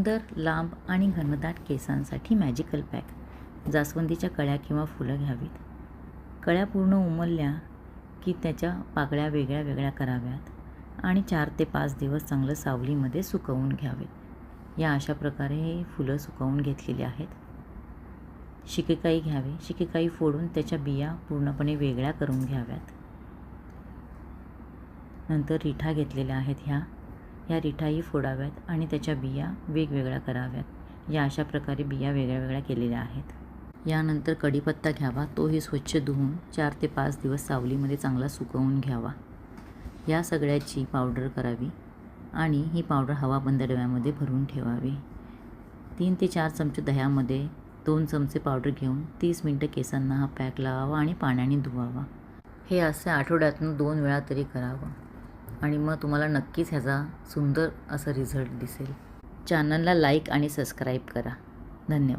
सुंदर, लांब आणि घनदाट केसांसाठी मॅजिकल पॅक. जास्वंदीच्या कळ्या किंवा फुलं घ्यावीत. कळ्या पूर्ण उमलल्या की त्याच्या पाकळ्या वेगळ्या वेगळ्या कराव्यात आणि 4 ते 5 दिवस चांगलं सावलीमध्ये सुकवून घ्यावेत. या अशा प्रकारे हे फुलं सुकवून घेतलेली आहेत. शिकेकाई घ्यावे. शिकेकाई फोडून त्याच्या बिया पूर्णपणे वेगळ्या करून घ्याव्यात. नंतर रिठा घेतलेल्या आहेत ह्या रिठाही फोडाव्यात आणि त्याच्या बिया वेगवेगळ्या कराव्यात. या अशा प्रकारे बिया वेगळ्या वेगळ्या केलेल्या आहेत. यानंतर कढीपत्ता घ्यावा. तोही स्वच्छ धुवून 4 ते 5 दिवस सावलीमध्ये चांगला सुकवून घ्यावा. या सगळ्याची पावडर करावी आणि ही पावडर हवाबंद डब्यामध्ये भरून ठेवावी. 3 ते 4 चमचे दह्यामध्ये 2 चमचे पावडर घेऊन 30 मिनटं केसांना हा पॅक लावावा आणि पाण्याने धुवावा. हे असं आठवड्यातून 2 वेळा तरी करावं आणि मग तुम्हाला नक्कीच ह्याचा सुंदर असा रिझल्ट दिसेल. चॅनलला लाईक आणि सबस्क्राईब करा. धन्यवाद.